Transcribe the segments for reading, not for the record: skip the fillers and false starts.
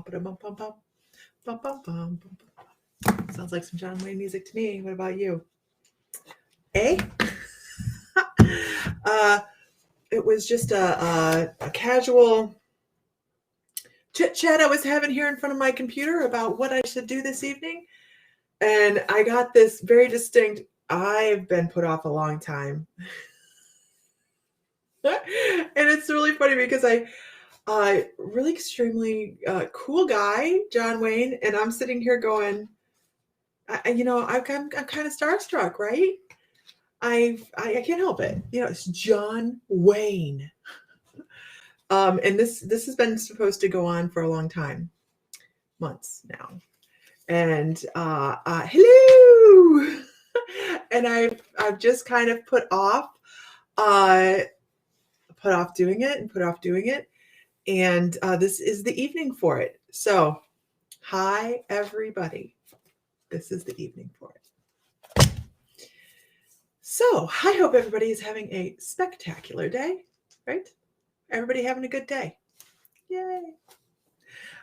bum bum bum bum bum bum bum bum. Sounds like some John Wayne music to me. What about you? Eh? It was just a casual chit chat I was having here in front of my computer about what I should do this evening. And I got this very distinct, I've been put off a long time. And it's really funny because really extremely cool guy, John Wayne, and I'm sitting here going, I'm kind of starstruck, right? I can't help it. It's John Wayne. And this has been supposed to go on for a long time, months now. And hello, and I've just kind of put off doing it, and this is the evening for it. So, hi everybody, this is the evening for it. So, I hope everybody is having a spectacular day, right? Everybody having a good day. Yay.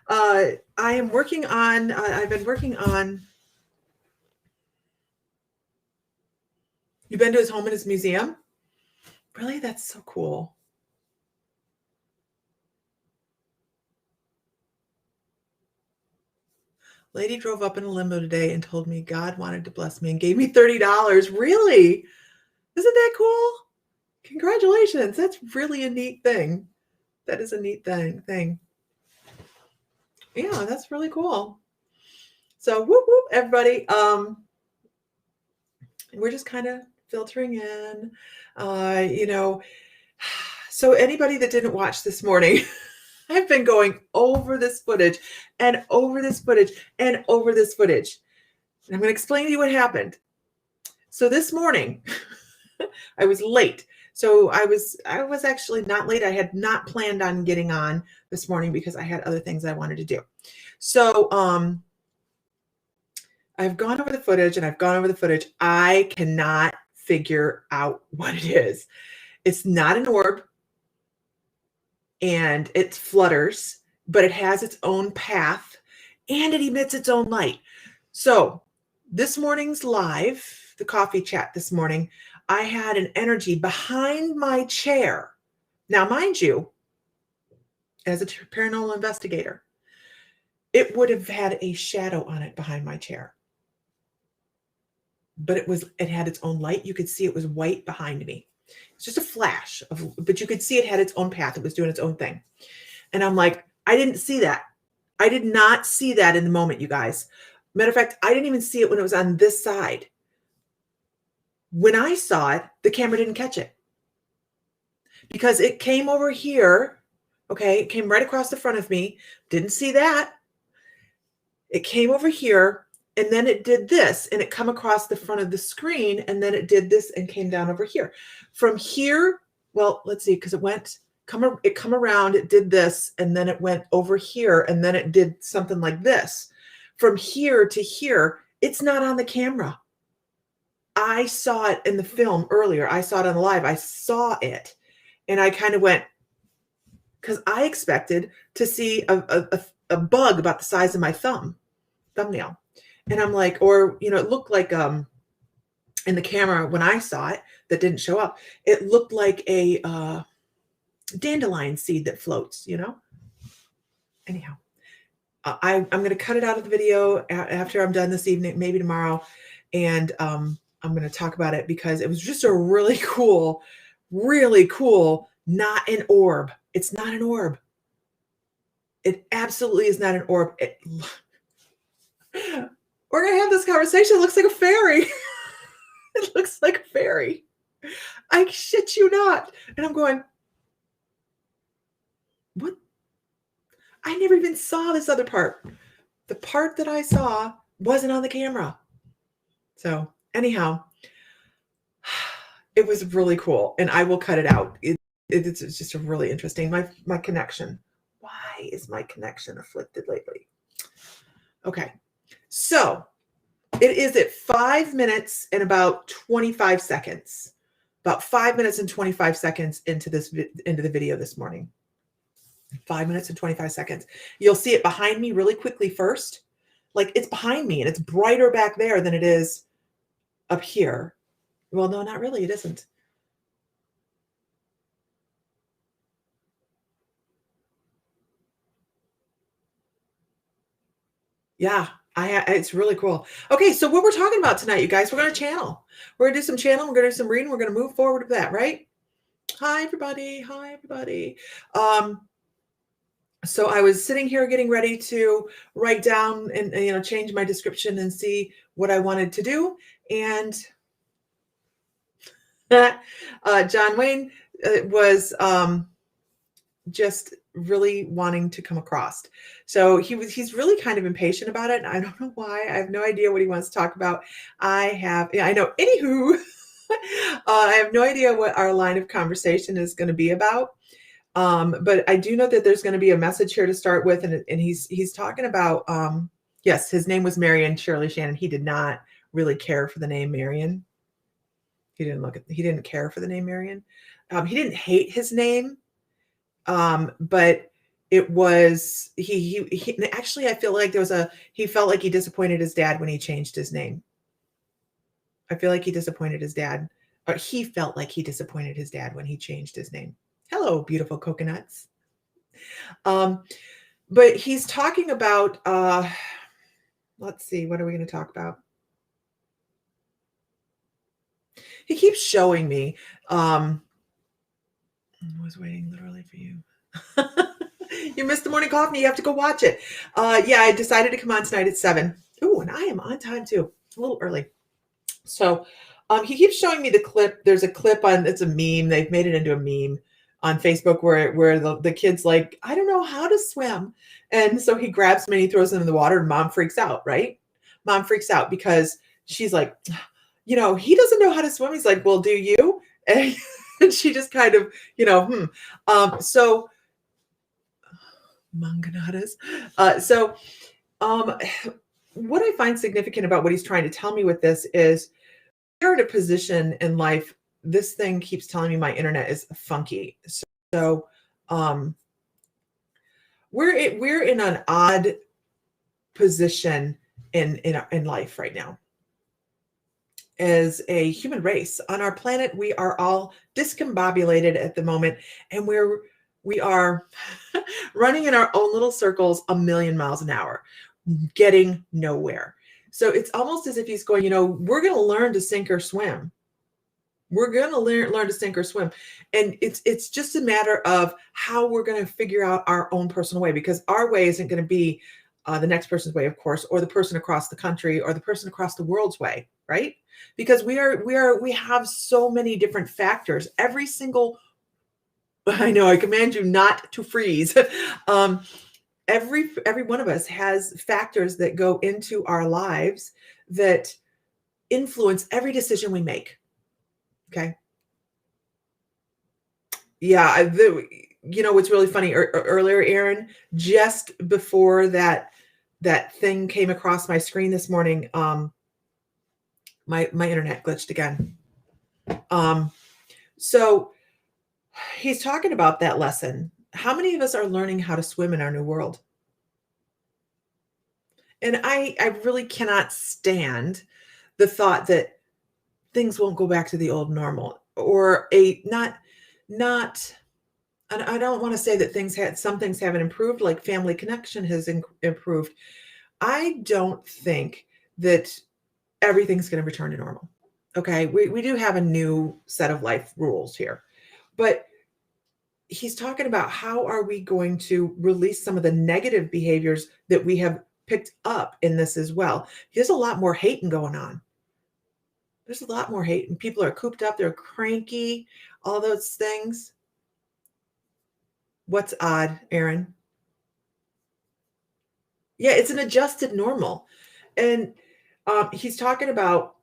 I've been working on, you've been to his home and his museum? Really? That's so cool. Lady drove up in a limo today and told me God wanted to bless me and gave me $30. Really? Isn't that cool? Congratulations. That's really a neat thing. That is a neat thing. Yeah, that's really cool. So whoop whoop, everybody. We're just kind of filtering in. So anybody that didn't watch this morning, I've been going over this footage and over this footage and over this footage. And I'm going to explain to you what happened. So this morning, I was late. So I was actually not late. I had not planned on getting on this morning because I had other things I wanted to do. So I've gone over the footage and I've gone over the footage. I cannot figure out what it is. It's not an orb and it flutters, but it has its own path and it emits its own light. So this morning's live, the coffee chat this morning, I had an energy behind my chair. Now, mind you, as a paranormal investigator, it would have had a shadow on it behind my chair. But it had its own light. You could see it was white behind me. It's just a flash but you could see it had its own path. It was doing its own thing. And I'm like, I didn't see that. I did not see that in the moment, you guys. Matter of fact, I didn't even see it when it was on this side. When I saw it, the camera didn't catch it because it came over here. Okay. It came right across the front of me. Didn't see that. It came over here and then it did this and it come across the front of the screen. And then it did this and came down over here from here. Well, let's see. Cause it come around, it did this and then it went over here and then it did something like this from here to here. It's not on the camera. I saw it in the film earlier. I saw it on the live. I saw it. And I kind of went, because I expected to see a bug about the size of my thumbnail. And I'm like, or, it looked like in the camera when I saw it that didn't show up, it looked like a dandelion seed that floats, Anyhow, I'm going to cut it out of the video after I'm done this evening, maybe tomorrow. And I'm going to talk about it because it was just a really cool, not an orb. It's not an orb. It absolutely is not an orb. We're going to have this conversation. It looks like a fairy. It looks like a fairy. I shit you not. And I'm going, what? I never even saw this other part. The part that I saw wasn't on the camera. So anyhow, it was really cool, and I will cut it out. It's just a really interesting. My connection. Why is my connection afflicted lately? Okay, so it is at 5 minutes and about 25 seconds. About 5 minutes and 25 seconds into the video this morning. 5 minutes and 25 seconds. You'll see it behind me really quickly first. Like it's behind me and it's brighter back there than it is up here. Well, no, not really. It isn't. Yeah, it's really cool. Okay, so what we're talking about tonight, you guys, we're going to channel. We're going to do some channeling. We're going to do some reading. We're going to move forward with that, right? Hi, everybody. Hi, everybody. So I was sitting here getting ready to write down and change my description and see what I wanted to do. And John Wayne was just really wanting to come across. So he's really kind of impatient about it. And I don't know why. I have no idea what he wants to talk about. I know. Anywho, I have no idea what our line of conversation is going to be about. But I do know that there's going to be a message here to start with. And he's talking about, yes, his name was Marion Shirley Shannon. He did not really care for the name Marion. He didn't care for the name Marion. He didn't hate his name. But it was, he actually, I feel like he felt like he disappointed his dad when he changed his name. I feel like he disappointed his dad, or he felt like he disappointed his dad when he changed his name. Hello, beautiful coconuts. But he's talking about, let's see, what are we going to talk about? He keeps showing me, I was waiting literally for you. You missed the morning coffee. You have to go watch it. Yeah, I decided to come on tonight at 7. Ooh, and I am on time too. A little early. So he keeps showing me the clip. There's a clip it's a meme. They've made it into a meme on Facebook where the kid's like, I don't know how to swim. And so he grabs him and he throws him in the water and mom freaks out, right? Mom freaks out because she's like, he doesn't know how to swim. He's like, well, do you? And she just kind of, so manganadas. What I find significant about what he's trying to tell me with this is we're at a position in life. This thing keeps telling me my internet is funky. So we're in an odd position in life right now. As a human race on our planet, we are all discombobulated at the moment, and we are running in our own little circles a million miles an hour, getting nowhere. So it's almost as if he's going, we're going to learn to sink or swim. We're going to learn to sink or swim. And it's just a matter of how we're going to figure out our own personal way, because our way isn't going to be the next person's way, of course, or the person across the country or the person across the world's way, right? Because we have so many different factors. Every single, I know, I command you not to freeze. Every one of us has factors that go into our lives that influence every decision we make. Okay. Yeah. What's really funny earlier, Aaron, just before that thing came across my screen this morning, my internet glitched again. So he's talking about that lesson. How many of us are learning how to swim in our new world? And I really cannot stand the thought that things won't go back to the old normal, or not, and I don't want to say that some things haven't improved, like family connection has improved. I don't think that everything's going to return to normal. Okay. We do have a new set of life rules here, but he's talking about how are we going to release some of the negative behaviors that we have picked up in this as well. There's a lot more hating going on. There's a lot more hate, and people are cooped up. They're cranky, all those things. What's odd, Aaron? Yeah, it's an adjusted normal. And he's talking about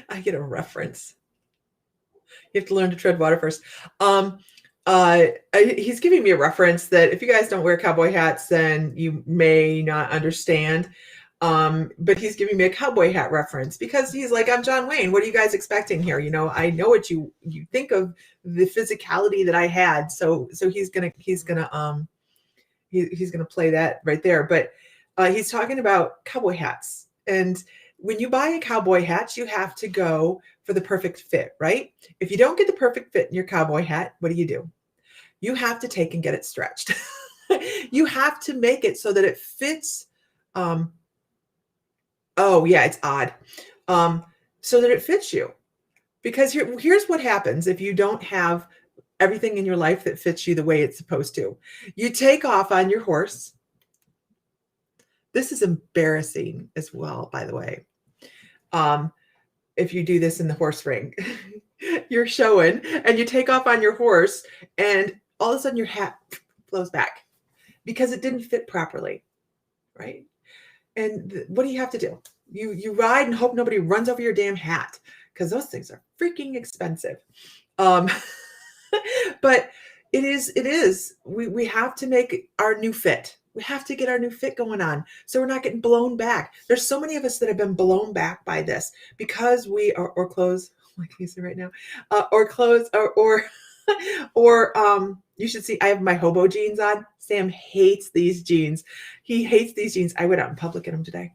I get a reference. You have to learn to tread water first. He's giving me a reference that if you guys don't wear cowboy hats, then you may not understand. But he's giving me a cowboy hat reference because he's like, I'm John Wayne. What are you guys expecting here? You know, I know what you think of the physicality that I had. So he's gonna play that right there. But he's talking about cowboy hats. And when you buy a cowboy hat, you have to go for the perfect fit, right? If you don't get the perfect fit in your cowboy hat, what do? You have to take and get it stretched. You have to make it so that it fits. Oh yeah, it's odd. So that it fits you. Because here's what happens if you don't have everything in your life that fits you the way it's supposed to. You take off on your horse. This is embarrassing as well, by the way. If you do this in the horse ring, you're showing and you take off on your horse and all of a sudden your hat flows back because it didn't fit properly, right? And what do you have to do? You ride and hope nobody runs over your damn hat because those things are freaking expensive. But it is. We have to make our new fit. We have to get our new fit going on so we're not getting blown back. There's so many of us that have been blown back by this because we are, or clothes, like you say right now, or clothes, or you should see, I have my hobo jeans on. Sam hates these jeans. He hates these jeans. I went out in public in them today.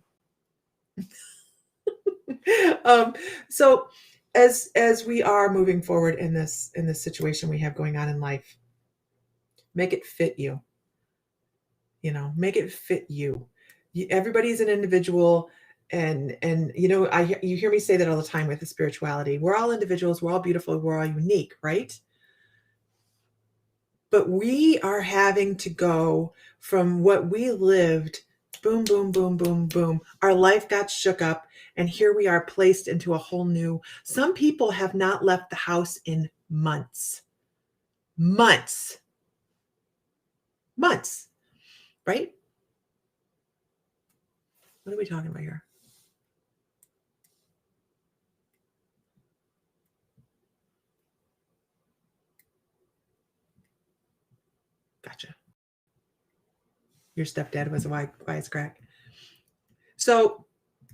So as we are moving forward in this situation we have going on in life, make it fit you. You know, make it fit you. Everybody's an individual. And you know, you hear me say that all the time with the spirituality. We're all individuals. We're all beautiful. We're all unique, right? But we are having to go from what we lived, boom, boom, boom, boom, boom. Our life got shook up, and here we are placed into a whole new. Some people have not left the house in months. Months, right? What are we talking about here? Gotcha. Your stepdad was a wisecrack. So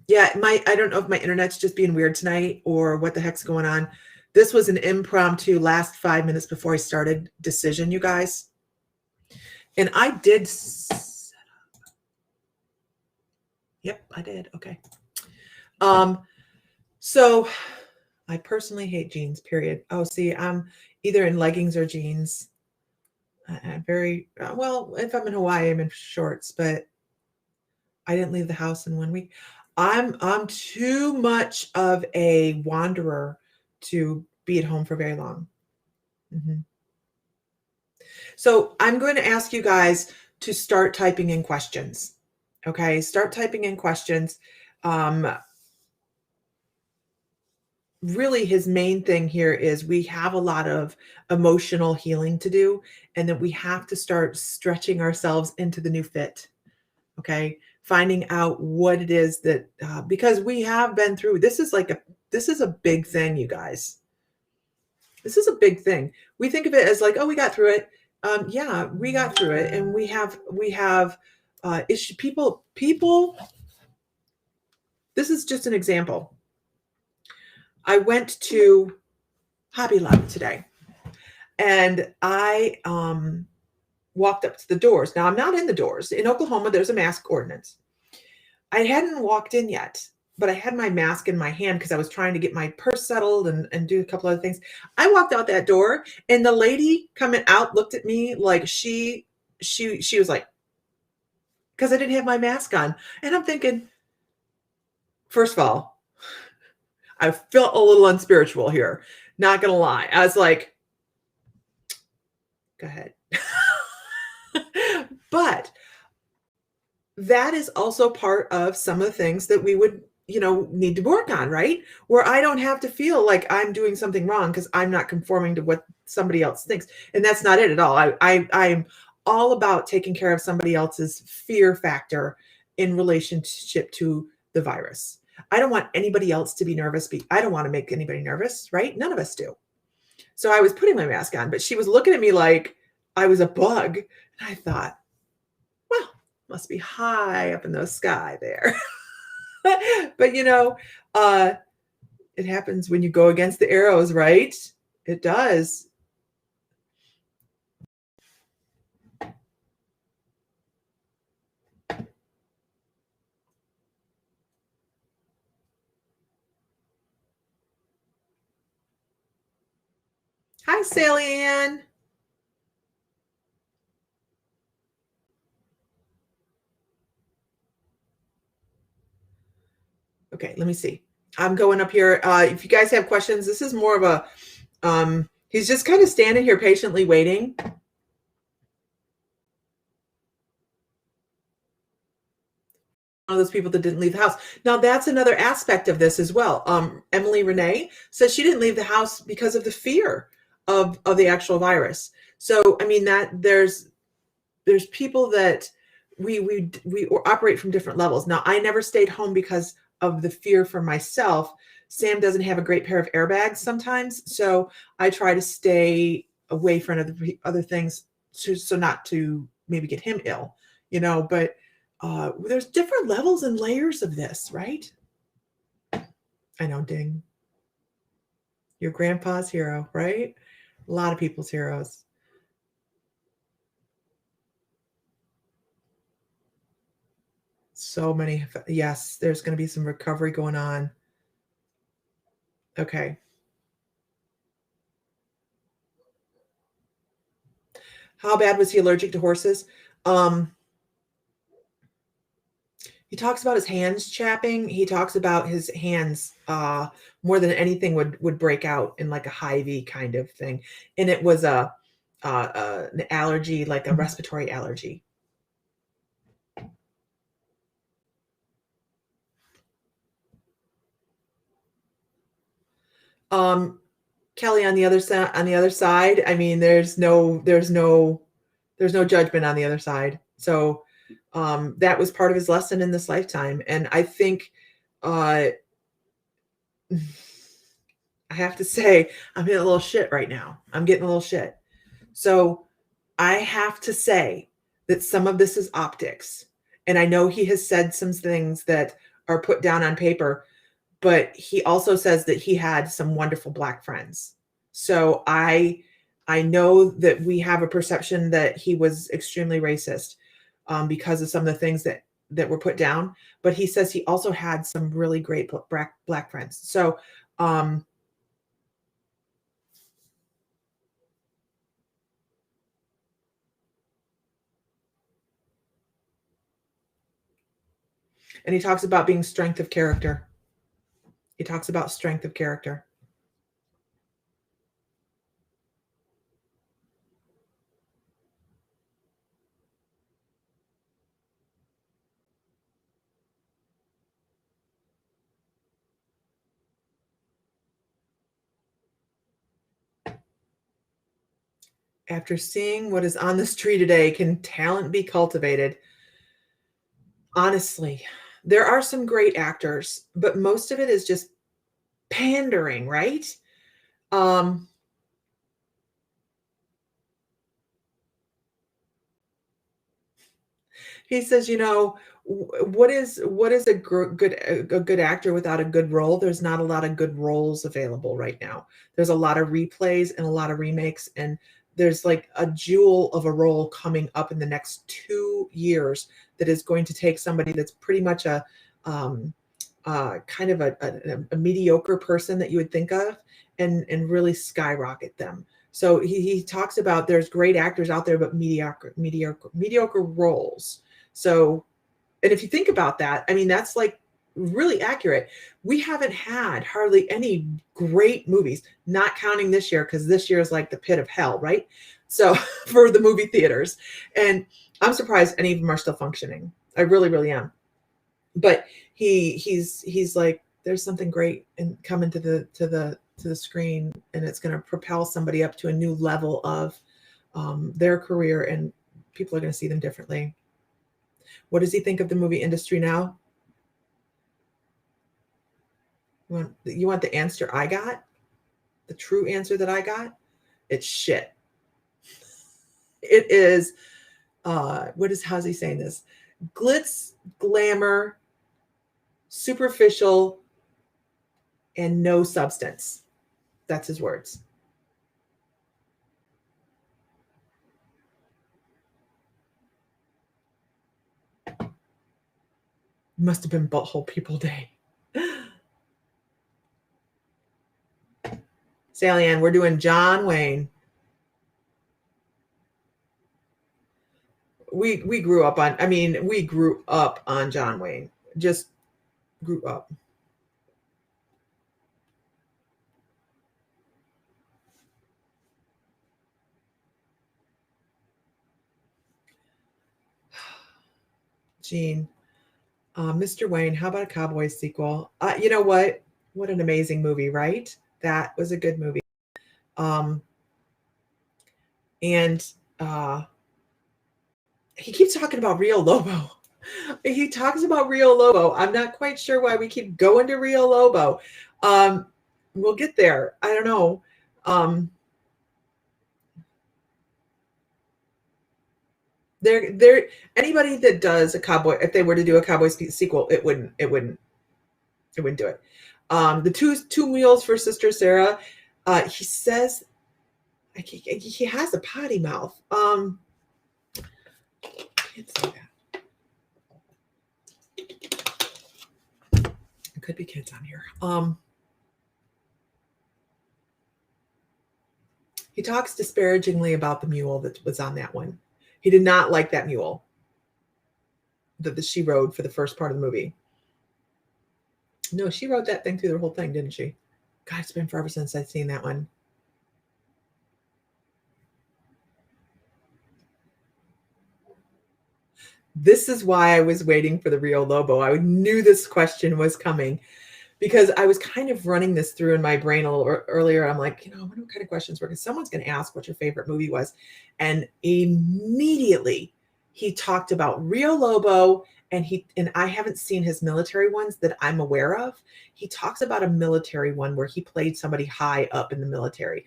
yeah, I don't know if my internet's just being weird tonight or what the heck's going on. This was an impromptu last 5 minutes before I started decision, you guys. And I did. Yep, I did. Okay. So I personally hate jeans, period. Oh, see, I'm either in leggings or jeans. Very well, if I'm in Hawaii, I'm in shorts, but I didn't leave the house in 1 week. I'm too much of a wanderer to be at home for very long. Mm-hmm. So I'm going to ask you guys to start typing in questions. Okay, start typing in questions. Really, his main thing here is we have a lot of emotional healing to do, and that we have to start stretching ourselves into the new fit. Okay, finding out what it is that because we have been through this is a big thing, you guys. This is a big thing. We think of it as like, oh, we got through it. Yeah, we got through it, and we have issue people. This is just an example. I went to Hobby Lobby today, and I walked up to the doors. Now, I'm not in the doors. In Oklahoma, there's a mask ordinance. I hadn't walked in yet, but I had my mask in my hand because I was trying to get my purse settled and do a couple other things. I walked out that door, and the lady coming out looked at me like she was like, because I didn't have my mask on. And I'm thinking, first of all, I felt a little unspiritual here. Not going to lie. I was like, go ahead. But that is also part of some of the things that we would, need to work on, right? Where I don't have to feel like I'm doing something wrong because I'm not conforming to what somebody else thinks. And that's not it at all. I'm all about taking care of somebody else's fear factor in relationship to the virus. I don't want anybody else to be nervous. I don't want to make anybody nervous, right? None of us do. So I was putting my mask on, but she was looking at me like I was a bug. And I thought, well, must be high up in the sky there. But uh, it happens when you go against the arrows, right? It does. Hi, Sally Ann. Okay, let me see. I'm going up here. If you guys have questions, this is more of a, he's just kind of standing here patiently waiting. One of those people that didn't leave the house. Now that's another aspect of this as well. Emily Renee says she didn't leave the house because of the fear of the actual virus. So I mean that there's people that we operate from different levels. Now I never stayed home because of the fear for myself. Sam doesn't have a great pair of airbags sometimes, so I try to stay away from other things so not to maybe get him ill, but there's different levels and layers of this, right? I know, ding. Your grandpa's hero, right? A lot of people's heroes. So many. Yes, there's going to be some recovery going on. Okay. How bad was he allergic to horses? Um, he talks about his hands chapping. He talks about his hands more than anything would break out in like a Hy-Vee kind of thing, and it was an allergy, like a respiratory allergy. Kelly, on the other side, I mean, there's no judgment on the other side. So that was part of his lesson in this lifetime. And I think uh, I have to say, I'm getting a little shit right now. I'm getting a little shit. So I have to say that some of this is optics. And I know he has said some things that are put down on paper, but he also says that he had some wonderful black friends. So I know that we have a perception that he was extremely racist because of some of the things that were put down. But he says he also had some really great black friends. So um, and he talks about being strength of character. He talks about strength of character. After seeing what is on this tree today, can talent be cultivated? Honestly, there are some great actors, but most of it is just pandering, right? Um, he says, what is a good actor without a good role? There's not a lot of good roles available right now. There's a lot of replays and a lot of remakes, and there's like a jewel of a role coming up in the next 2 years that is going to take somebody that's pretty much a kind of a mediocre person that you would think of and really skyrocket them. So he talks about there's great actors out there, but mediocre roles. So, and if you think about that, I mean, that's like really accurate. We haven't had hardly any great movies, not counting this year, because this year is like the pit of hell, right? So for the movie theaters. And I'm surprised any of them are still functioning. I really, really am. But he's like, there's something great and coming to the screen, and it's going to propel somebody up to a new level of their career, and people are going to see them differently. What does he think of the movie industry now? You want the answer I got? The true answer that I got? It's shit. It is, how's he saying this? Glitz, glamour, superficial, and no substance. That's his words. Must have been Butthole People Day. Sally Ann, we're doing John Wayne. We grew up on, we grew up on John Wayne. Just grew up. Gene, Mr. Wayne, how about a Cowboys sequel? You know what? What an amazing movie, right? That was a good movie. And he keeps talking about Rio Lobo. He talks about Rio Lobo. I'm not quite sure why we keep going to Rio Lobo. We'll get there. I don't know. There anybody that does a cowboy, if they were to do a cowboy sequel, it wouldn't do it. The two meals for Sister Sarah. He says he has a potty mouth. I can't say that. It could be kids on here. He talks disparagingly about the mule that was on that one. He did not like that mule that she rode for the first part of the movie. No, she rode that thing through the whole thing, didn't she? God, it's been forever since I've seen that one. This is why I was waiting for the Rio Lobo. I knew this question was coming because I was kind of running this through in my brain a little earlier. I'm like, I wonder what kind of questions were, because someone's going to ask what your favorite movie was. And immediately he talked about Rio Lobo, and I haven't seen his military ones that I'm aware of. He talks about a military one where he played somebody high up in the military.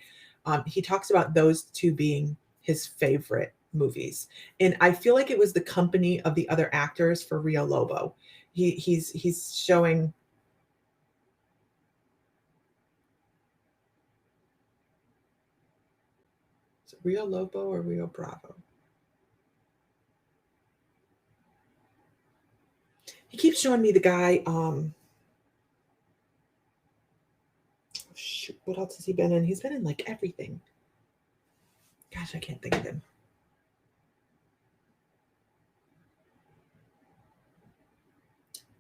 He talks about those two being his favorite movies. And I feel like it was the company of the other actors for Rio Lobo. He's showing. Is it Rio Lobo or Rio Bravo? He keeps showing me the guy. Shoot, what else has he been in? He's been in like everything. Gosh, I can't think of him.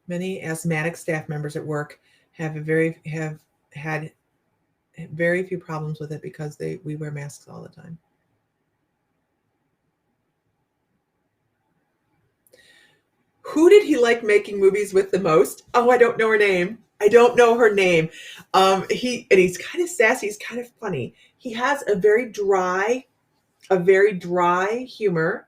Many asthmatic staff members at work have had very few problems with it because we wear masks all the time. Who did he like making movies with the most? Oh, I don't know her name. He's kind of sassy. He's kind of funny. He has a very dry humor.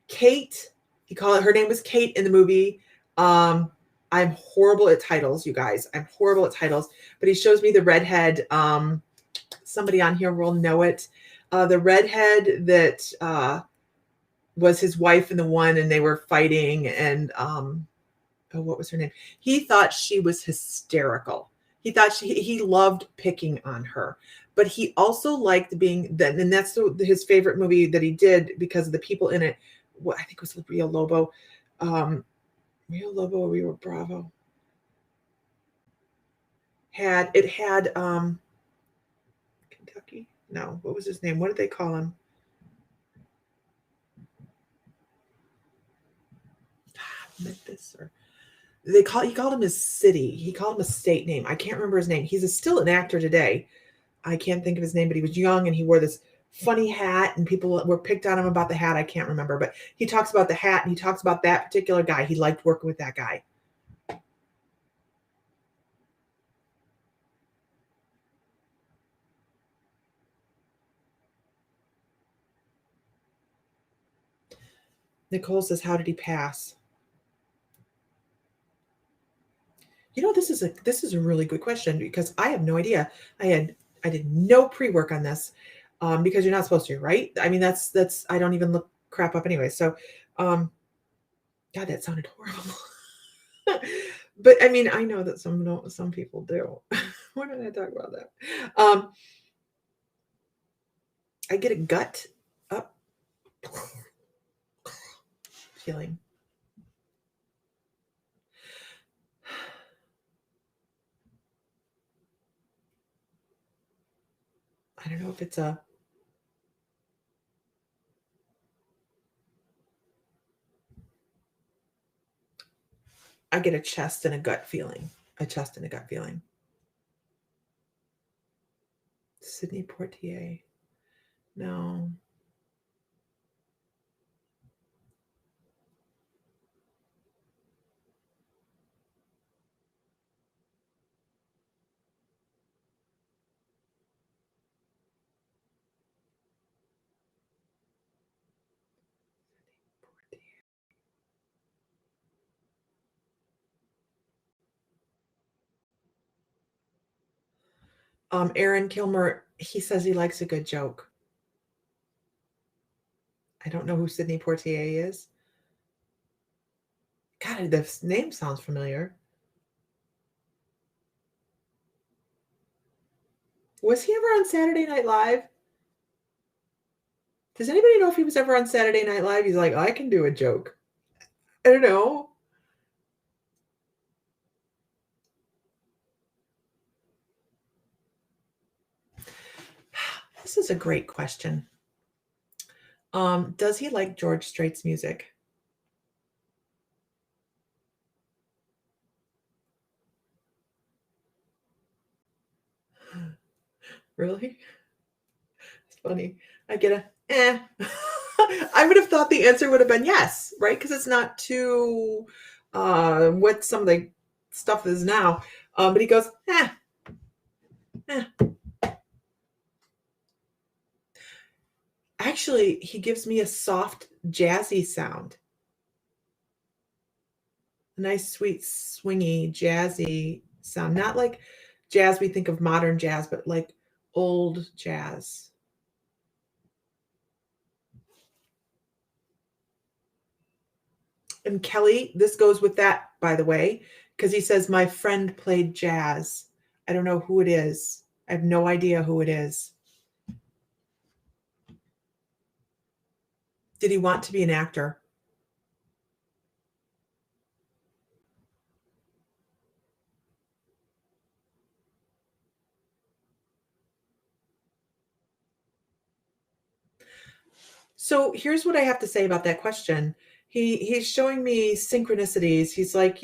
Kate, her name was Kate in the movie. I'm horrible at titles, you guys. I'm horrible at titles. But he shows me the redhead. Somebody on here will know it. The redhead that was his wife in the one, and they were fighting. And what was her name? He thought she was hysterical. He thought he loved picking on her. But he also liked being, and that's his favorite movie that he did because of the people in it. What I think was Rio Lobo. Rio Lobo or Rio Bravo. Had Kentucky? No, what was his name? What did they call him? Memphis, or he called him his city. He called him a state name. I can't remember his name. He's still an actor today. I can't think of his name, but he was young and he wore this funny hat, and people were picked on him about the hat. I can't remember, but he talks about the hat, and he talks about that particular guy. He liked working with that guy. Nicole says, how did he pass? This is a really good question because I have no idea. I I did no pre-work on this because you're not supposed to, right? I mean, that's I don't even look crap up anyway. So, God, that sounded horrible. But I mean, I know that some people do. Why did I talk about that? I get a gut up feeling. I don't know if it's I get a chest and a gut feeling. A chest and a gut feeling. Sidney Poitier. No. Aaron Kilmer, he says he likes a good joke. I don't know who Sidney Poitier is. God, this name sounds familiar. Was he ever on Saturday Night Live? Does anybody know if he was ever on Saturday Night Live? He's like, I can do a joke. I don't know. This is a great question. Does he like George Strait's music? Really? It's funny. I get a eh. I would have thought the answer would have been yes, right? Because it's not too what some of the stuff is now. But he goes, eh. Actually, he gives me a soft, jazzy sound. A nice, sweet, swingy, jazzy sound. Not like jazz we think of modern jazz, but like old jazz. And Kelly, this goes with that, by the way, because he says, my friend played jazz. I don't know who it is. I have no idea who it is. Did he want to be an actor? So here's what I have to say about that question. He's showing me synchronicities. He's like,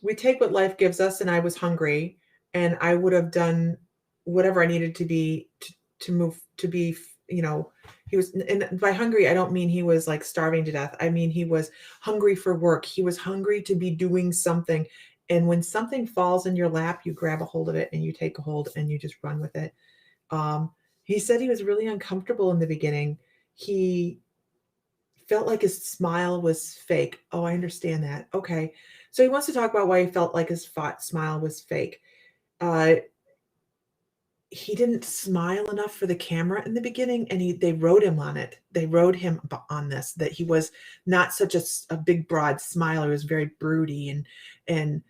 we take what life gives us, and I was hungry, and I would have done whatever I needed to be to move to be, he was, and by hungry I don't mean he was like starving to death. I mean he was hungry for work. He was hungry to be doing something. And when something falls in your lap, you grab a hold of it and you take a hold and you just run with it. He said he was really uncomfortable in the beginning. He felt like his smile was fake. Oh, I understand that. Okay. So he wants to talk about why he felt like his smile was fake. Uh, he didn't smile enough for the camera in the beginning, and they wrote him on it. They wrote him on this, that he was not such a big, broad smiler. He was very broody, and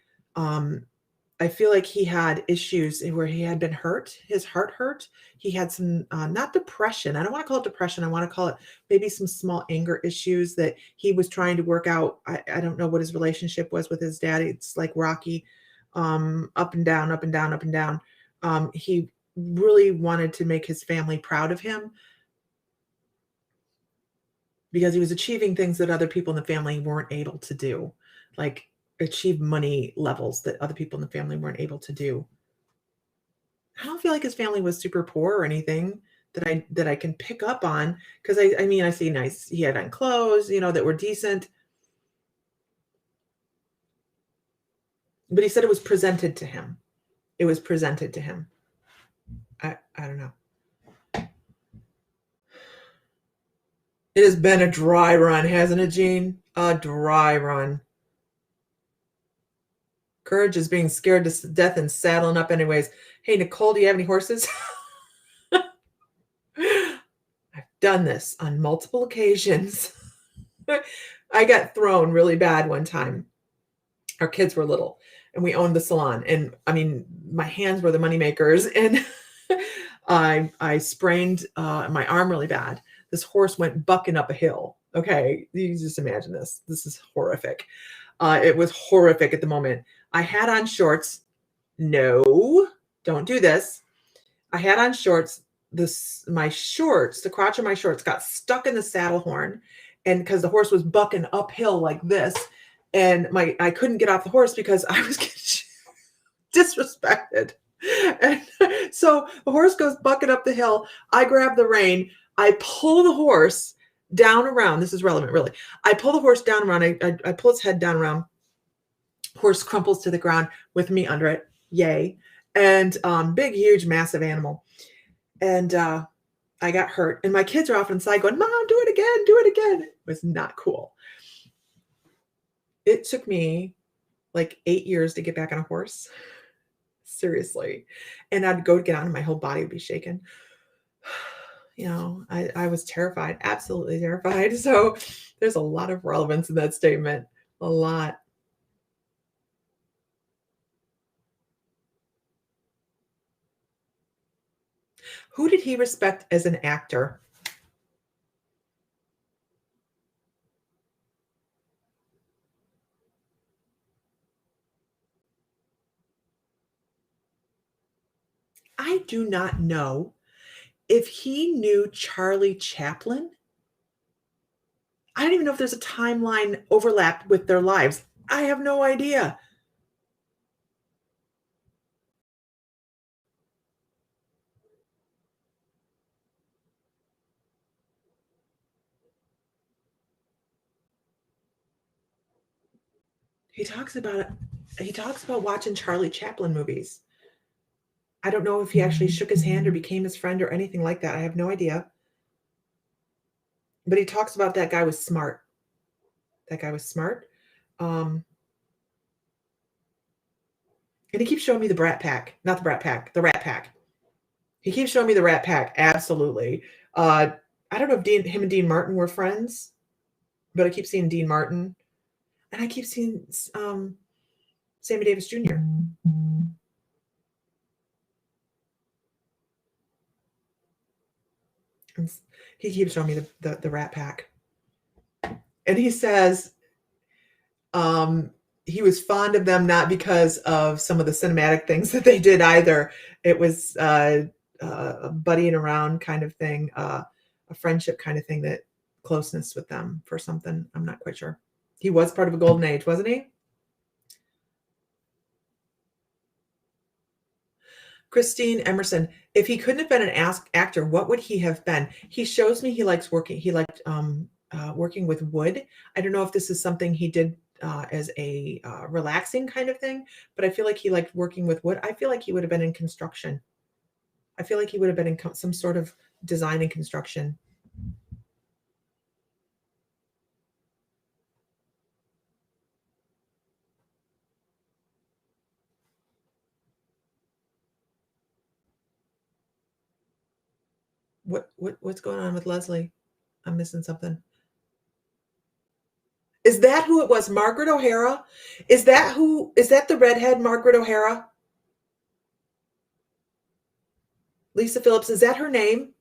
I feel like he had issues where he had been hurt. His heart hurt. He had some, not depression. I don't want to call it depression. I want to call it maybe some small anger issues that he was trying to work out. I don't know what his relationship was with his dad. It's like rocky, up and down, up and down, up and down. He really wanted to make his family proud of him because he was achieving things that other people in the family weren't able to do, like achieve money levels that other people in the family weren't able to do. I don't feel like his family was super poor or anything that I can pick up on, because I mean I see nice, he had on clothes, that were decent. But he said it was presented to him. It was presented to him. I don't know. It has been a dry run, hasn't it, Gene? A dry run. courage is being scared to death and saddling up anyways. Hey, Nicole, do you have any horses? I've done this on multiple occasions. I got thrown really bad one time. Our kids were little and we owned the salon. And I mean, my hands were the money makers. And I sprained my arm really bad. This horse went bucking up a hill. Okay, you just imagine this. This is horrific. It was horrific at the moment. I had on shorts. No, don't do this. I had on shorts. My shorts, the crotch of my shorts got stuck in the saddle horn, and because the horse was bucking uphill like this, and I couldn't get off the horse because I was getting disrespected. And so the horse goes bucking up the hill. I grab the rein. I pull the horse down around. This is relevant, really. I pull the horse down around. I pull its head down around. Horse crumples to the ground with me under it. Yay. And big, huge, massive animal. And I got hurt. And my kids are off inside going, Mom, do it again. Do it again. It was not cool. It took me like 8 years to get back on a horse. Seriously. And I'd go to get on and my whole body would be shaken. You know, I was terrified, absolutely terrified. So there's a lot of relevance in that statement. A lot. Who did he respect as an actor? I do not know if he knew Charlie Chaplin. I don't even know if there's a timeline overlap with their lives. I have no idea. He talks about it. He talks about watching Charlie Chaplin movies. I don't know if he actually shook his hand or became his friend or anything like that. I have no idea. But he talks about that guy was smart. That guy was smart. And he keeps showing me the Brat Pack, not the Brat Pack, the Rat Pack. He keeps showing me the Rat Pack. Absolutely. I don't know if him and Dean Martin were friends, but I keep seeing Dean Martin, and I keep seeing Sammy Davis Jr. And he keeps showing me the Rat Pack, and he says he was fond of them not because of some of the cinematic things that they did either. It was a buddying around kind of thing, a friendship kind of thing, that closeness with them for something. I'm not quite sure. He was part of a golden age, wasn't he? Christine Emerson, if he couldn't have been an actor, what would he have been? He shows me he likes working. He liked working with wood. I don't know if this is something he did as a relaxing kind of thing, but I feel like he liked working with wood. I feel like he would have been in construction. I feel like he would have been in some sort of design and construction. What's going on with Leslie? I'm missing something. Is that who it was? Margaret O'Hara? Is that the redhead Margaret O'Hara? Lisa Phillips, is that her name?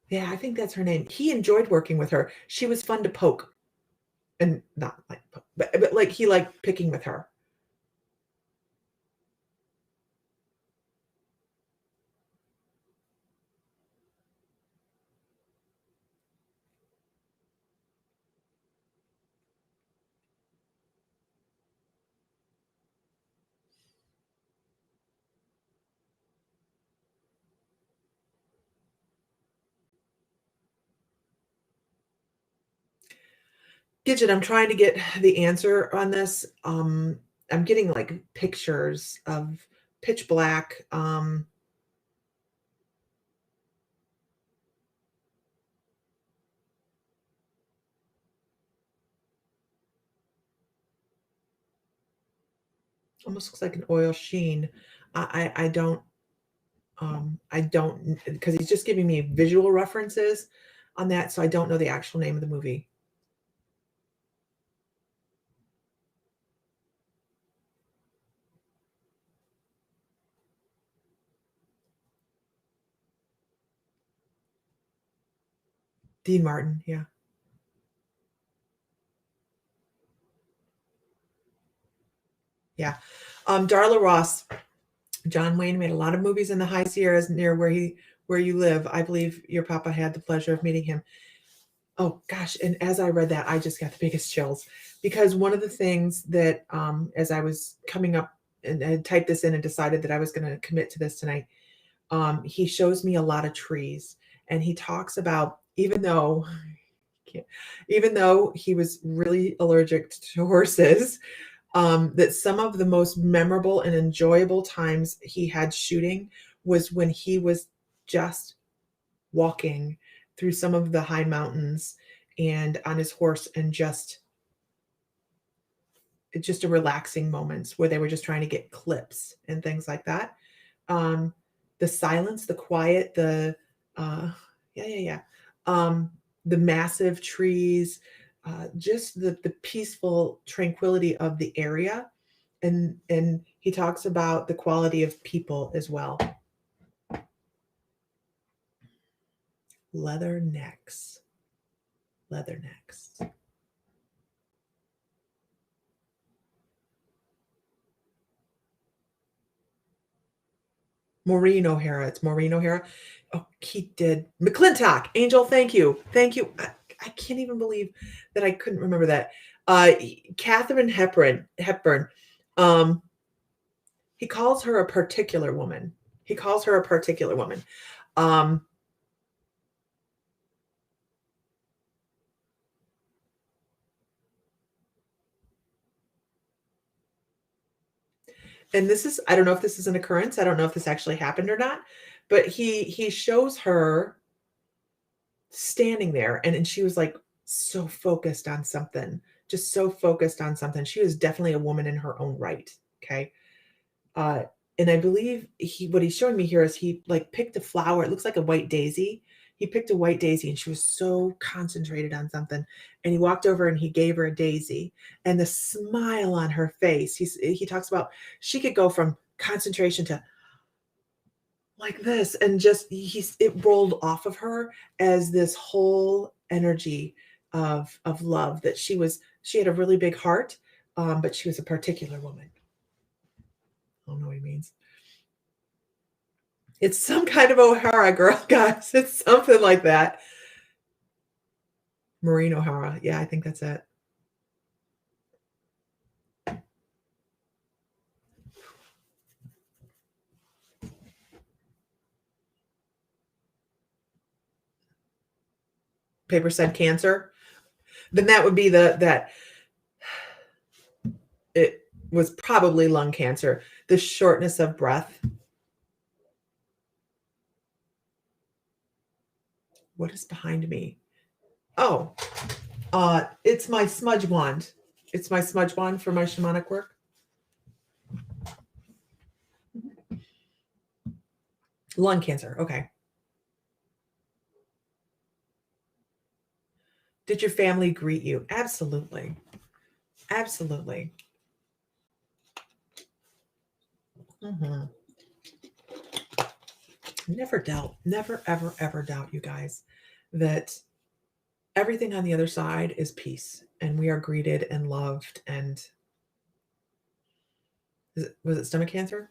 Yeah, I think that's her name. He enjoyed working with her. She was fun to poke. And not like poke, but like he liked picking with her. Gidget, I'm trying to get the answer on this. I'm getting like pictures of pitch black. Almost looks like an oil sheen. I don't, because he's just giving me visual references on that, so I don't know the actual name of the movie. Dean Martin, yeah. Yeah. Darla Ross, John Wayne made a lot of movies in the High Sierras near where you live. I believe your papa had the pleasure of meeting him. Oh gosh, and as I read that, I just got the biggest chills because one of the things that as I was coming up and I typed this in and decided that I was going to commit to this tonight, he shows me a lot of trees and he talks about even though he was really allergic to horses, that some of the most memorable and enjoyable times he had shooting was when he was just walking through some of the high mountains and on his horse and just a relaxing moments where they were just trying to get clips and things like that. Um, the silence, the quiet, uh, yeah. The massive trees, just the peaceful tranquility of the area. And he talks about the quality of people as well. Leather necks. Leather necks. Maureen O'Hara. It's Maureen O'Hara. Oh, he did. McClintock. Angel, thank you. Thank you. I can't even believe that I couldn't remember that. Catherine Hepburn. Um, he calls her a particular woman. He calls her a particular woman. Um, and this is, I don't know if this is an occurrence. I don't know if this actually happened or not, but he shows her standing there and she was like so focused on something, just so focused on something. She was definitely a woman in her own right. Okay. Uh, and I believe what he's showing me here is he like picked a flower. It looks like a white daisy. He picked a white daisy and she was so concentrated on something. And he walked over and he gave her a daisy and the smile on her face. He talks about she could go from concentration to like this and just it rolled off of her as this whole energy of love that she had a really big heart, but she was a particular woman. I don't know what he means. It's some kind of O'Hara girl, guys. It's something like that. Maureen O'Hara. Yeah, I think that's it. Paper said cancer. Then that would be that it was probably lung cancer. The shortness of breath. What is behind me? Oh, it's my smudge wand. It's my smudge wand for my shamanic work. Lung cancer. Okay. Did your family greet you? Absolutely. Absolutely. Mm-hmm. Never, ever, ever doubt, you guys, that everything on the other side is peace and we are greeted and loved. And was it stomach cancer?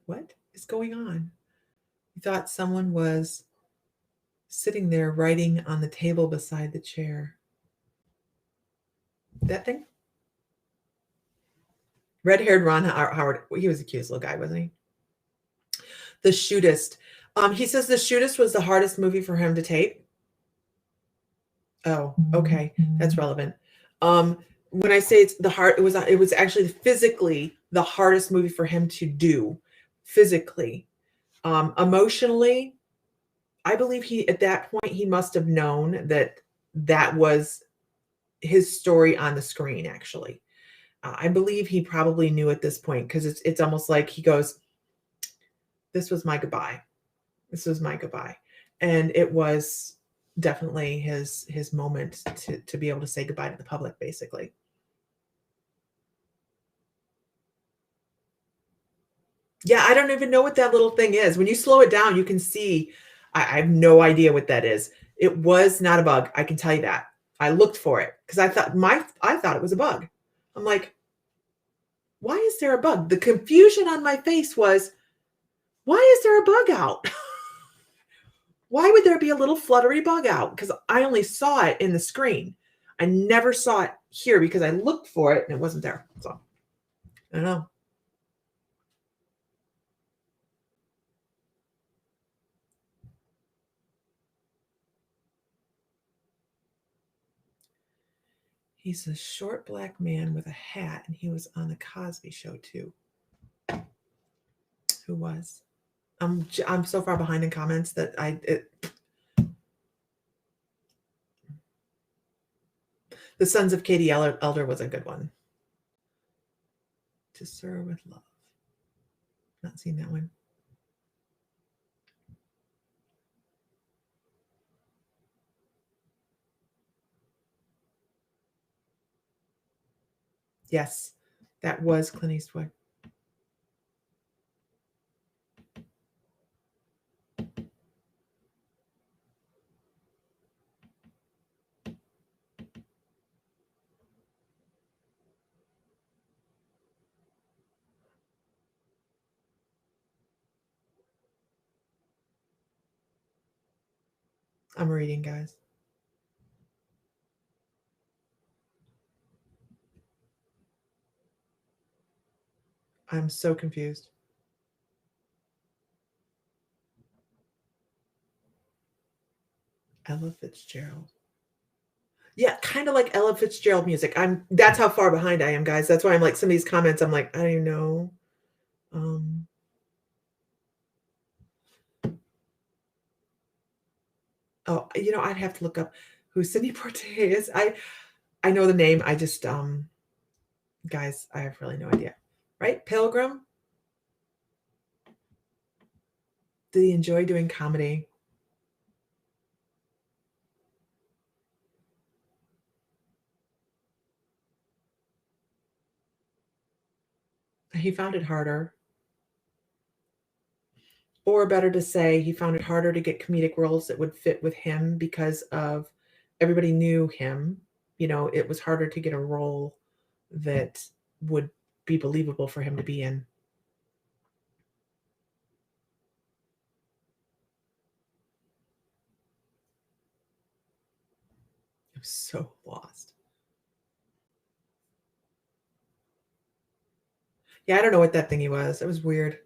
What is going on? You thought someone was sitting there writing on the table beside the chair. That thing? Red-haired Ron Howard. He was a cute little guy, wasn't he? The Shootist. He says The Shootist was the hardest movie for him to tape. Oh, okay. That's relevant. When I say it's the hard, it was actually physically the hardest movie for him to do physically. Emotionally, I believe at that point, he must have known that that was his story on the screen, actually. I believe he probably knew at this point because it's almost like he goes, "This was my goodbye. This was my goodbye," and it was definitely his moment to be able to say goodbye to the public, basically. Yeah, I don't even know what that little thing is. When you slow it down, you can see. I have no idea what that is. It was not a bug. I can tell you that. I looked for it because I thought it was a bug. I'm like, why is there a bug? The confusion on my face was, why is there a bug out? Why would there be a little fluttery bug out? Because I only saw it in the screen. I never saw it here because I looked for it and it wasn't there. So I don't know. He's a short black man with a hat, and he was on the Cosby Show too. Who was? I'm so far behind in comments that the Sons of Katie Elder was a good one. To Serve with Love. Not seen that one. Yes, that was Clint Eastwood. I'm reading, guys. I'm so confused. Ella Fitzgerald. Yeah, kind of like Ella Fitzgerald music. That's how far behind I am, guys. That's why I'm like some of these comments. I'm like, I don't know. Um, oh, I'd have to look up who Sidney Poitier is. I know the name. I just guys, I have really no idea. Right? Pilgrim. Did he enjoy doing comedy? He found it harder. Or better to say, he found it harder to get comedic roles that would fit with him because of everybody knew him. It was harder to get a role that would be believable for him to be in. I'm so lost. Yeah, I don't know what that thingy was. It was weird.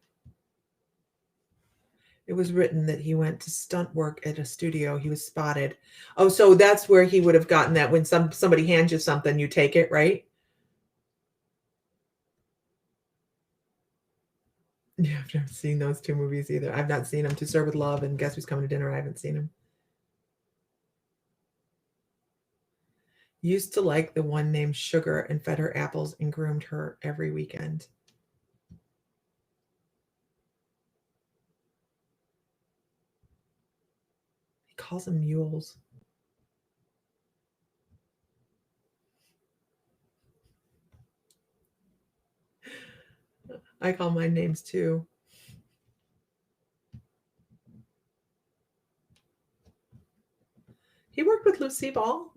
It was written that he went to stunt work at a studio. He was spotted. Oh, so that's where he would have gotten that when somebody hands you something, you take it, right? Yeah, I've never seen those two movies either. I've not seen them. To Serve with Love and Guess Who's Coming to Dinner. I haven't seen them. Used to like the one named Sugar and fed her apples and groomed her every weekend. He calls them mules. I call mine names too. He worked with Lucille Ball.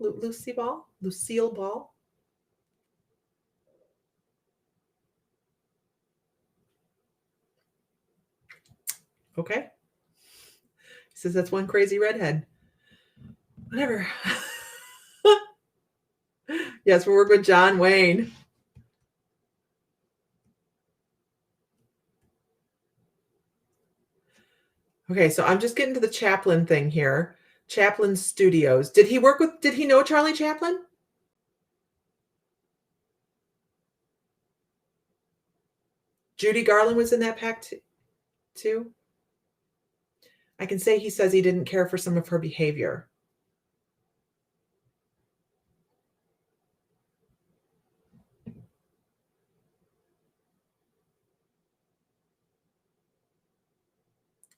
Okay. He says that's one crazy redhead. Whatever. Yes, we work with John Wayne. Okay, so I'm just getting to the Chaplin thing here. Chaplin Studios. Did he know Charlie Chaplin? Judy Garland was in that pack too. I can say he says he didn't care for some of her behavior.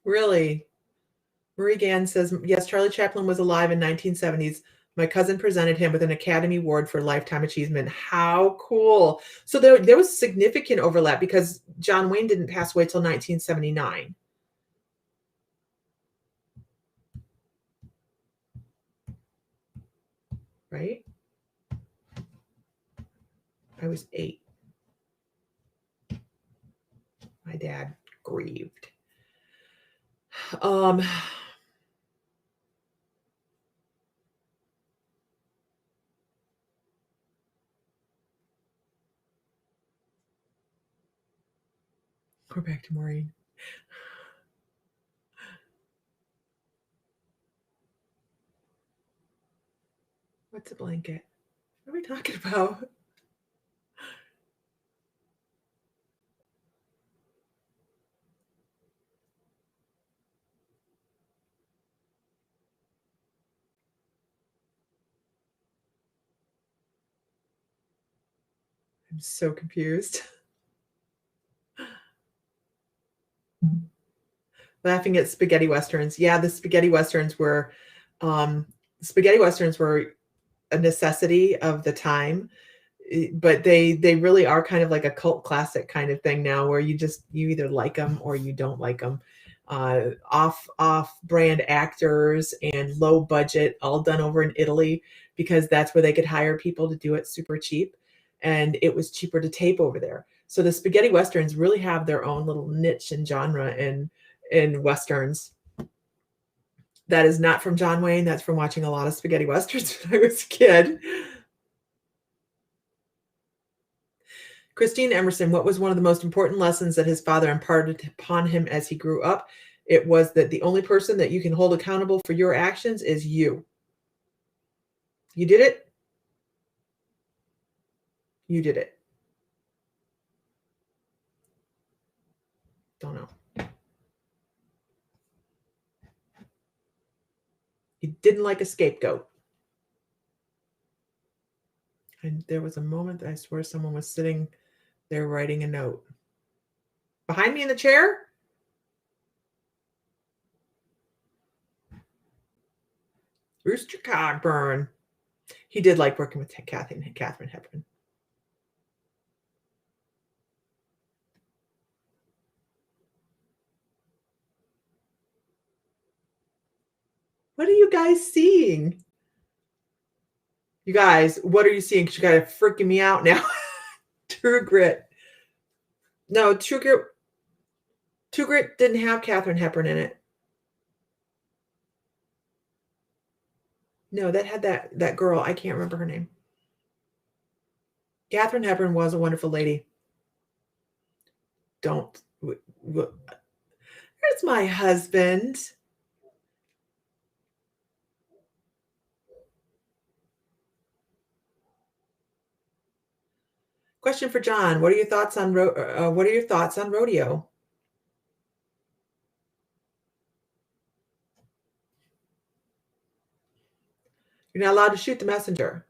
Really? Marie Gann says, yes, Charlie Chaplin was alive in 1970s. My cousin presented him with an Academy Award for Lifetime Achievement. How cool. So there was significant overlap because John Wayne didn't pass away till 1979. Right? I was 8. My dad grieved. We're back to Maureen. What's a blanket? What are we talking about? I'm so confused. Laughing at spaghetti westerns. Yeah, the spaghetti westerns were um, a necessity of the time, but they really are kind of like a cult classic kind of thing now, where you either like them or you don't like them. Off brand actors and low budget, all done over in Italy because that's where they could hire people to do it super cheap, and it was cheaper to tape over there. So the spaghetti westerns really have their own little niche and genre in westerns. That is not from John Wayne. That's from watching a lot of spaghetti westerns when I was a kid. Christine Emerson, what was one of the most important lessons that his father imparted upon him as he grew up? It was that the only person that you can hold accountable for your actions is you. You did it. You did it. Don't know. You didn't like a scapegoat. And there was a moment that I swear someone was sitting there writing a note. Behind me in the chair? Rooster Cogburn. He did like working with Katharine Hepburn. What are you guys seeing? You guys, what are you seeing? Because you guys are freaking me out now. True Grit. No, True Grit didn't have Katharine Hepburn in it. No, that had that girl. I can't remember her name. Katharine Hepburn was a wonderful lady. Don't. There's my husband. Question for John: What are your thoughts on rodeo? You're not allowed to shoot the messenger.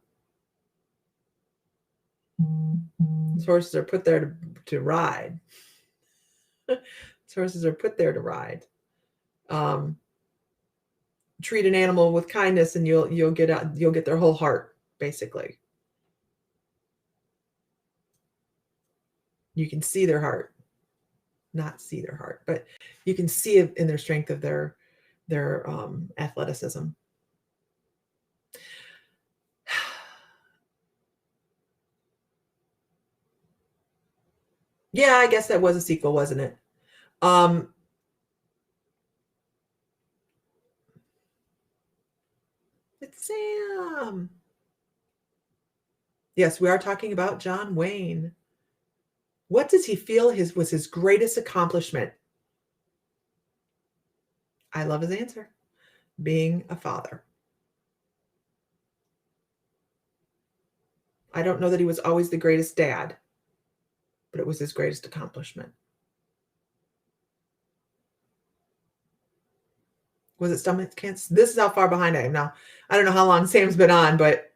These horses are put there to ride. These horses are put there to ride. Treat an animal with kindness, and you'll get their whole heart. Basically, you can see their heart, not see their heart, but you can see it in their strength of their athleticism. Yeah, I guess that was a sequel, wasn't it? It's Sam. Yes, we are talking about John Wayne. What does he feel was his greatest accomplishment? I love his answer. Being a father. I don't know that he was always the greatest dad, but it was his greatest accomplishment. Was it stomach cancer? This is how far behind I am now. I don't know how long Sam's been on, but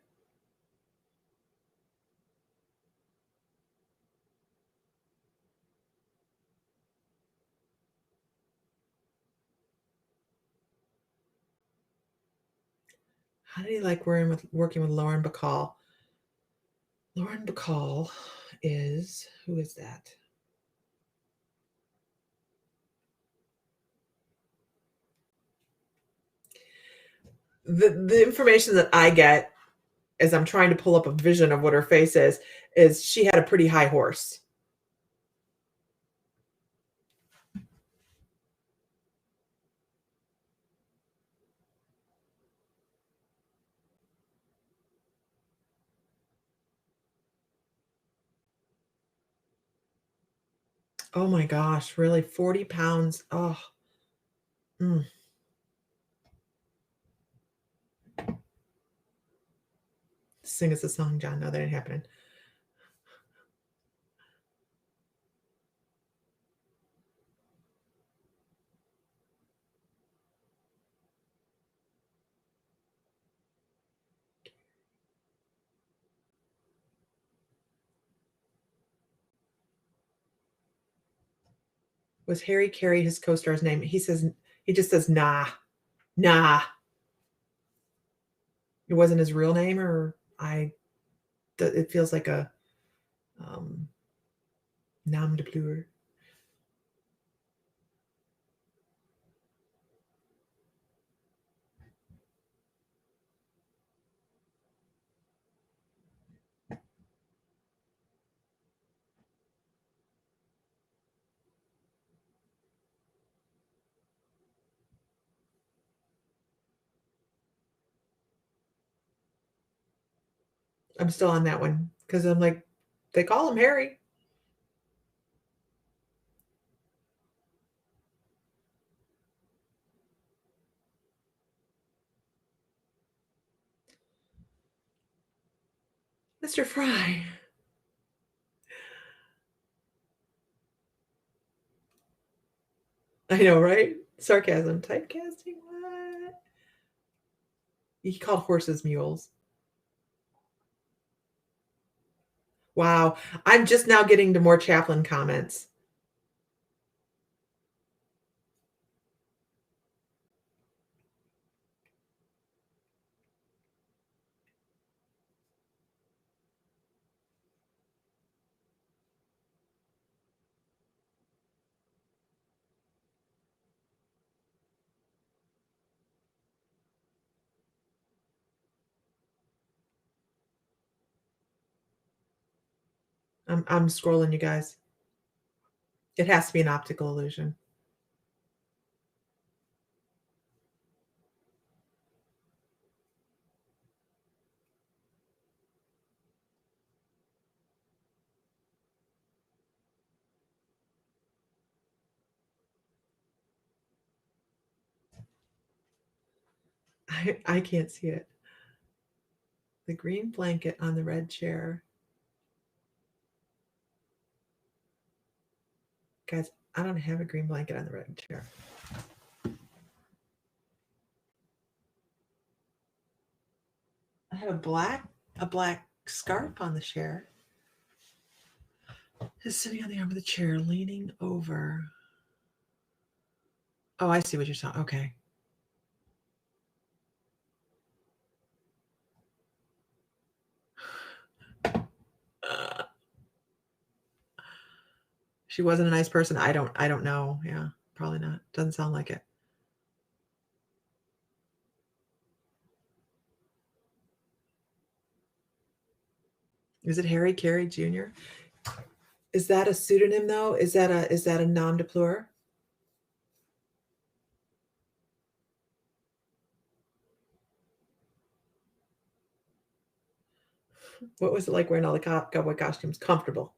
how did he like working with Lauren Bacall? Lauren Bacall is, who is that? The information that I get as I'm trying to pull up a vision of what her face is she had a pretty high horse. Oh my gosh, really? 40 pounds. Oh, mm. Sing us a song, John. No, that ain't happening. Was Harry Carey his co-star's name? He just says nah, nah. It wasn't his real name, or it feels like a um, nom de plume. I'm still on that one because I'm like, they call him Harry. Mr. Fry. I know, right? Sarcasm. Typecasting. What? He called horses mules. Wow. I'm just now getting to more Chaplin comments. I'm scrolling, you guys. It has to be an optical illusion. I can't see it. The green blanket on the red chair. Guys, I don't have a green blanket on the red chair. I have a black scarf on the chair. Just sitting on the arm of the chair, leaning over. Oh, I see what you're saying. Okay. She wasn't a nice person. I don't know. Yeah, probably not. Doesn't sound like it. Is it Harry Carey Jr.? Is that a pseudonym though? Is that a nom de plume? What was it like wearing all the cowboy costumes? Comfortable.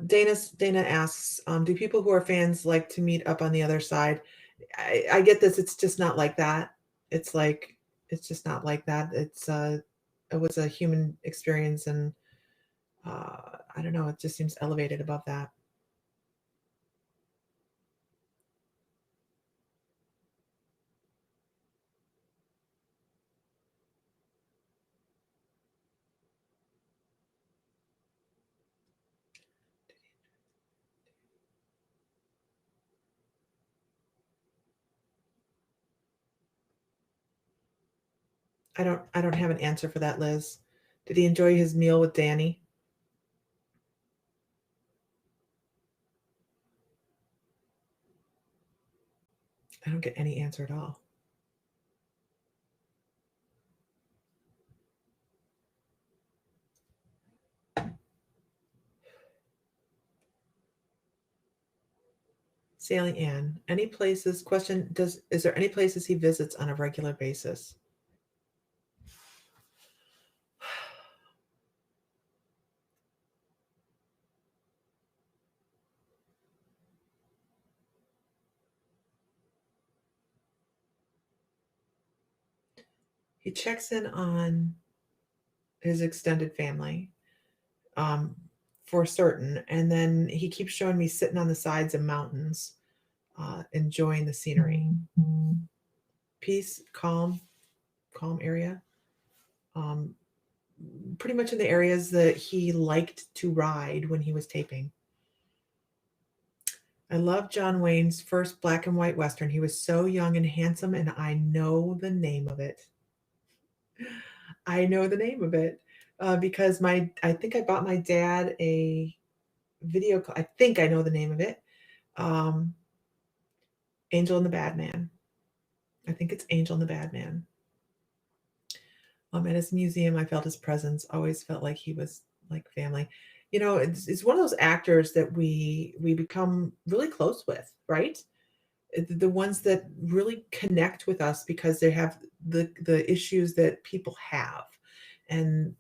Dana asks, do people who are fans like to meet up on the other side I get this. It's just not like that. It's like, it's just not like that. It was a human experience, and I don't know. It just seems elevated above that. I don't have an answer for that, Liz. Did he enjoy his meal with Danny? I don't get any answer at all. Sailing Ann. Any places? Question: Does is there any places he visits on a regular basis? He checks in on his extended family, um, for certain, and then he keeps showing me sitting on the sides of mountains, enjoying the scenery. Peace, calm area. Um, Pretty much in the areas that he liked to ride when he was taping. I love John Wayne's first black and white Western. He was so young and handsome, and I know the name of it. I know the name of it because I think I bought my dad a video. I think I know the name of it. Um, Angel and the Bad Man. I think it's Angel and the Bad Man. At his museum, I felt his presence. Always felt like he was like family. You know, it's one of those actors that we become really close with, right? The ones that really connect with us because they have the issues that people have. And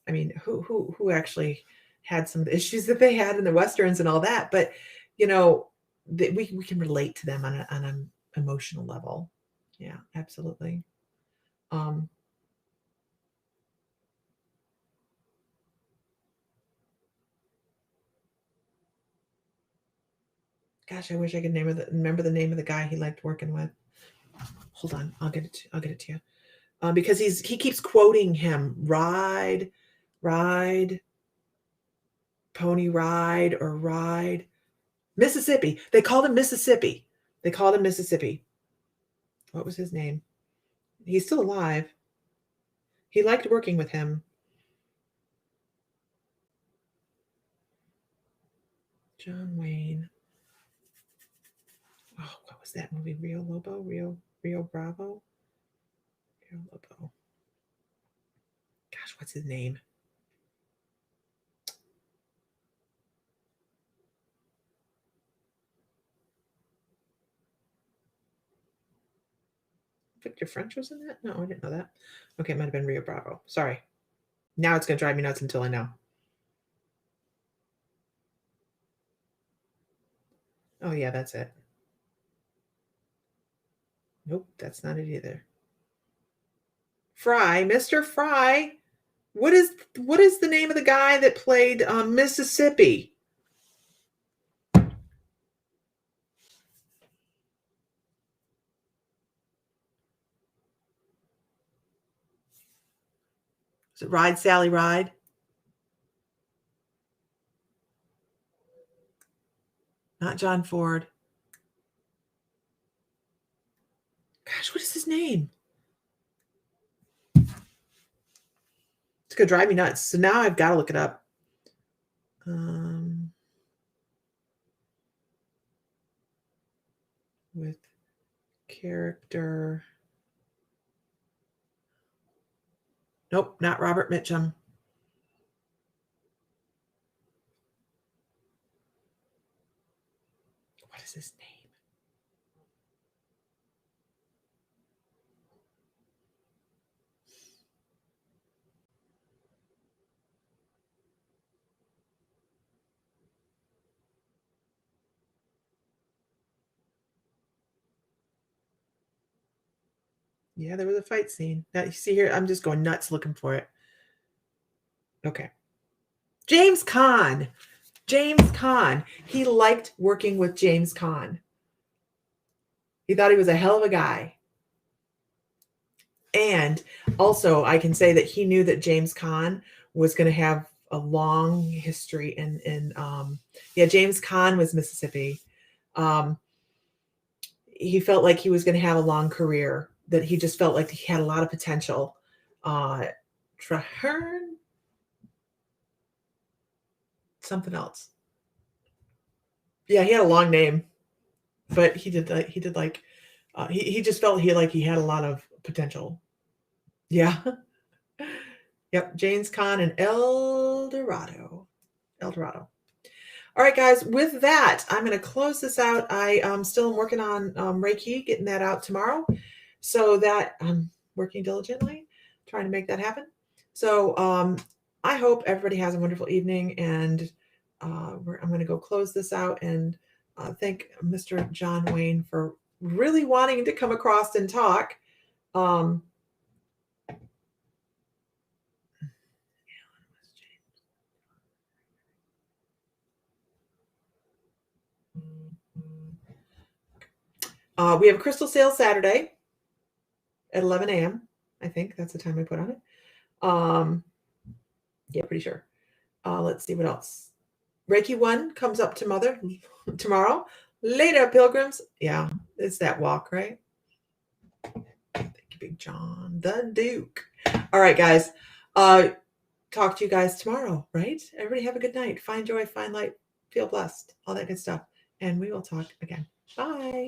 I mean, who actually had some of the issues that they had in the westerns and all that? But you know, we can relate to them on an emotional level. Yeah, absolutely. Um, Gosh, I wish I could remember the name of the guy he liked working with. Hold on, I'll get it to you. Because he keeps quoting him, ride, pony ride, or ride Mississippi. They called him Mississippi. They called him Mississippi. What was his name? He's still alive. He liked working with him. John Wayne. Oh, what was that movie? Rio Lobo? Rio Bravo? Rio Lobo. Gosh, what's his name? Victor French was in that? No, I didn't know that. Okay, it might have been Rio Bravo. Sorry. Now it's going to drive me nuts until I know. Oh, yeah, that's it. Nope, that's not it either. Fry, Mr. Fry. What is the name of the guy that played Mississippi? Is it Ride Sally Ride? Not John Ford. Gosh, what is his name? It's gonna drive me nuts. So now I've got to look it up. Um, with character. Nope, not Robert Mitchum. What is his name? Yeah, there was a fight scene. Now you see here, I'm just going nuts looking for it. Okay. James Caan. James Caan. He liked working with James Caan. He thought he was a hell of a guy. And also, I can say that he knew that James Caan was going to have a long history yeah, James Caan was Mississippi. He felt like he was going to have a long career, that he just felt like he had a lot of potential. Traherne, something else. Yeah, he had a long name, but he just felt he had a lot of potential. Yeah. Yep. James Caan and El Dorado. El Dorado. All right, guys, with that, I'm going to close this out. I still am working on Reiki, getting that out tomorrow. So that I'm working diligently, trying to make that happen. So I hope everybody has a wonderful evening. And I'm going to go close this out and thank Mr. John Wayne for really wanting to come across and talk. We have a crystal sale Saturday at 11 a.m. I think that's the time I put on it. Yeah, pretty sure. Let's see what else. Reiki 1 comes up tomorrow. Later, pilgrims. Yeah, it's that walk, right? Thank you, Big John, the Duke. All right, guys. Talk to you guys tomorrow, right? Everybody have a good night. Find joy, find light, feel blessed, all that good stuff. And we will talk again. Bye.